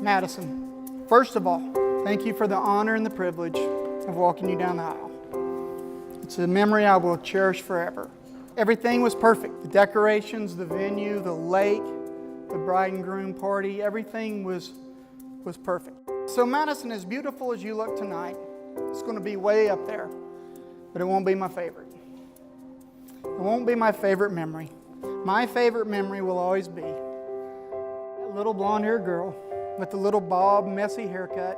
Madison, first of all, thank you for the honor and the privilege of walking you down the aisle. It's a memory I will cherish forever. Everything was perfect. The decorations, the venue, the lake, the bride and groom party, everything was perfect. So Madison, as beautiful as you look tonight, it's going to be way up there, but it won't be my favorite. It won't be my favorite memory. My favorite memory will always be that little blonde-haired girl with the little bob, messy haircut,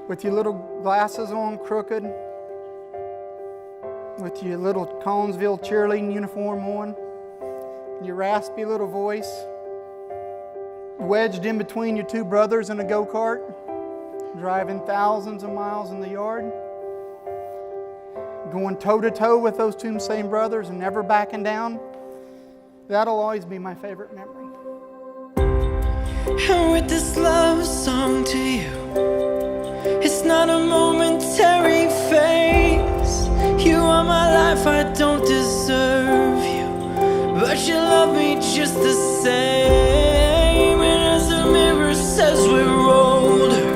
with your little glasses on crooked, with your little Collinsville cheerleading uniform on, your raspy little voice, wedged in between your two brothers in a go-kart, driving thousands of miles in the yard, going toe-to-toe with those two same brothers and never backing down. That'll always be my favorite memory. And with this love song to you, it's not a momentary phase. You are my life, I don't deserve you, but you love me just the same. And as the mirror says we're older,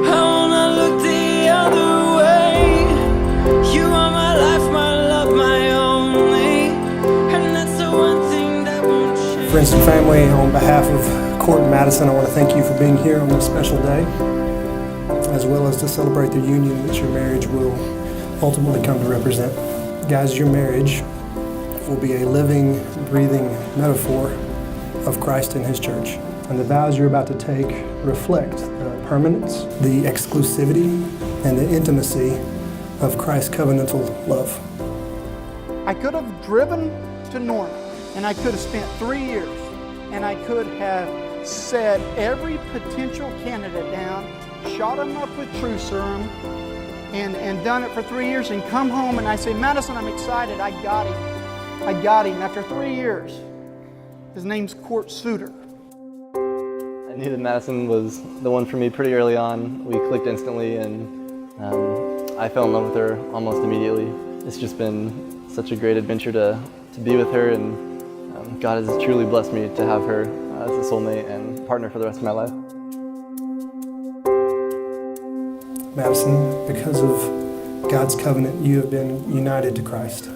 I wanna look the other way. You are my life, my love, my only, and that's the one thing that won't change. Friends and family, on behalf of Kort and Madison, I want to thank you for being here on this special day, as well as to celebrate the union that your marriage will ultimately come to represent. Guys, your marriage will be a living, breathing metaphor of Christ and His church. And the vows you're about to take reflect the permanence, the exclusivity, and the intimacy of Christ's covenantal love. I could have driven to Norman, and I could have spent 3 years, and I could have set every potential candidate down, shot them up with true serum, and done it for 3 years, and come home and I say, Madison, I'm excited, I got him. I got him. After 3 years, his name's Kort Suter. I knew that Madison was the one for me pretty early on. We clicked instantly, and I fell in love with her almost immediately. It's just been such a great adventure to be with her, and God has truly blessed me to have her as a soulmate and partner for the rest of my life. Madison, because of God's covenant, you have been united to Christ.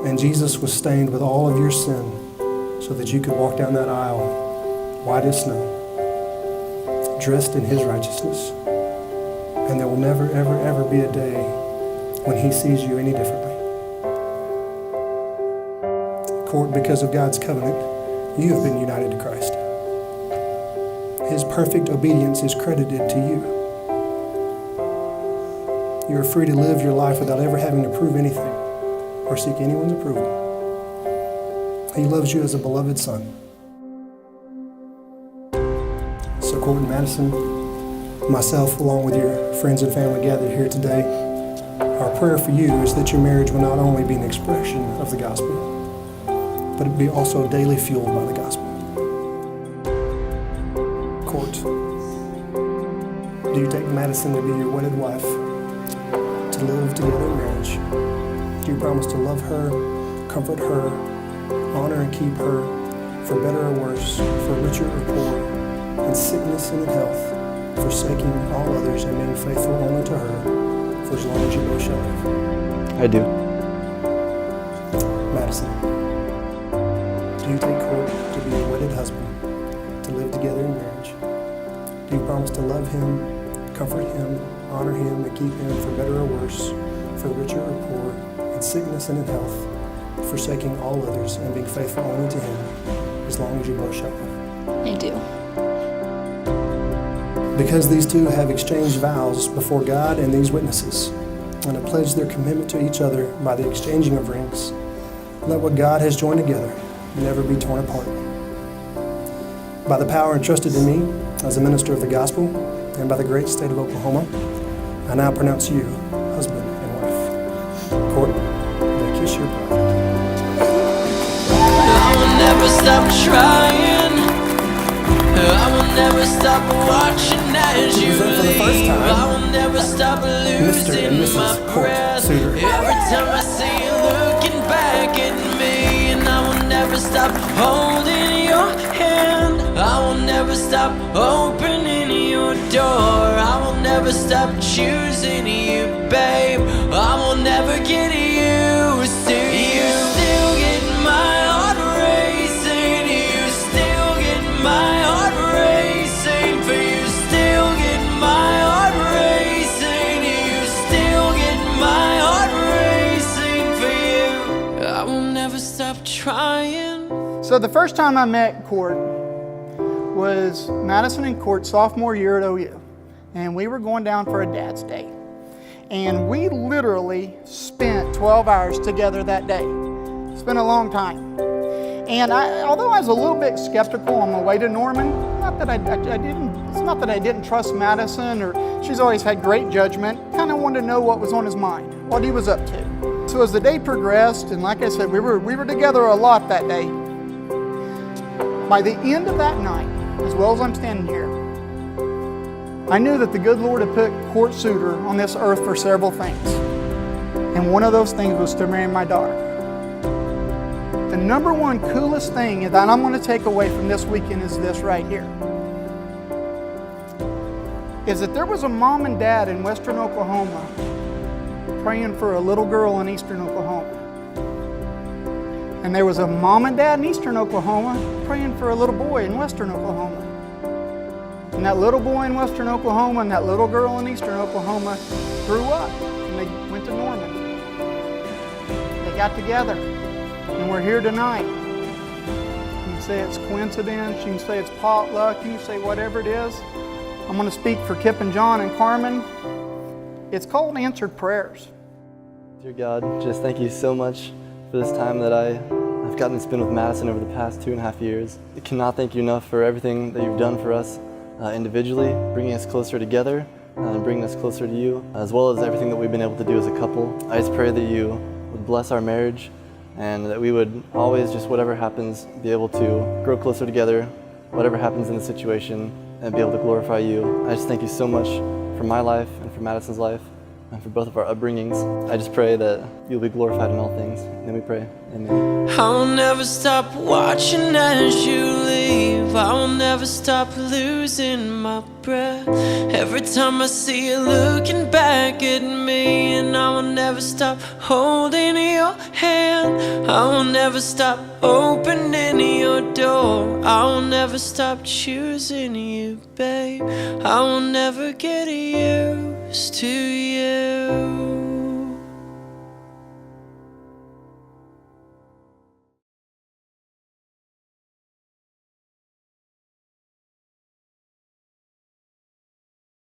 And Jesus was stained with all of your sin so that you could walk down that aisle white as snow, dressed in His righteousness. And there will never, ever, ever be a day when He sees you any differently. Kort, because of God's covenant, you have been united to Christ. His perfect obedience is credited to you. You are free to live your life without ever having to prove anything or seek anyone's approval. He loves you as a beloved son. So Kort and Madison, myself, along with your friends and family gathered here today, our prayer for you is that your marriage will not only be an expression of the gospel, but it be also daily fueled by the gospel. Kort, do you take Madison to be your wedded wife, to live together in marriage? Do you promise to love her, comfort her, honor and keep her, for better or worse, for richer or poor, in sickness and in health, forsaking all others and being faithful only to her, for as long as you both shall live? I do. Madison, do you take Kort to be your wedded husband, to live together in marriage? Do you promise to love him, comfort him, honor him, and keep him, for better or worse, for richer or poor, in sickness and in health, forsaking all others and being faithful only to him, as long as you both shall live? I do. Because these two have exchanged vows before God and these witnesses, and have pledged their commitment to each other by the exchanging of rings, let what God has joined together never be torn apart. By the power entrusted to me as a minister of the gospel, and by the great state of Oklahoma, I now pronounce you husband and wife. Kort, may I kiss your bride. I will never stop trying. I will never stop watching as you For the first leave. time, I will never stop Mr. and losing Mrs. my Kort breath. Suter. Every time I see you looking back stop holding your hand. I will never stop opening your door. I will never stop choosing you, babe. I will never get used to you. Still get my heart racing. You still get my heart racing. For you still get my heart racing. You still get my heart racing. For you, I will never stop trying. So the first time I met Kort was Madison and Kort sophomore year at OU. And we were going down for a dad's day. And we literally spent 12 hours together that day. It's been a long time. And although I was a little bit skeptical on my way to Norman, it's not that I didn't trust Madison, or she's always had great judgment, kind of wanted to know what was on his mind, what he was up to. So as the day progressed, and like I said, we were together a lot that day. By the end of that night, as well as I'm standing here, I knew that the good Lord had put Kort Suter on this earth for several things. And one of those things was to marry my daughter. The number one coolest thing that I'm going to take away from this weekend is this right here. Is that there was a mom and dad in western Oklahoma praying for a little girl in eastern Oklahoma. And there was a mom and dad in eastern Oklahoma praying for a little boy in western Oklahoma. And that little boy in western Oklahoma and that little girl in eastern Oklahoma grew up and they went to Norman. They got together and we're here tonight. You can say it's coincidence, you can say it's potluck, you can say whatever it is. I'm going to speak for Kip and John and Carmen. It's called answered prayers. Dear God, just thank you so much for this time that I've gotten to spend with Madison over the past 2.5 years. I cannot thank you enough for everything that you've done for us individually, bringing us closer together and bringing us closer to you, as well as everything that we've been able to do as a couple. I just pray that you would bless our marriage and that we would always, just whatever happens, be able to grow closer together, whatever happens in the situation, and be able to glorify you. I just thank you so much for my life and for Madison's life and for both of our upbringings. I just pray that you'll be glorified in all things. And then we pray, amen. I will never stop watching as you leave. I will never stop losing my breath every time I see you looking back at me. And I will never stop holding your hand. I will never stop opening your door. I will never stop choosing you, babe. I will never get used to you.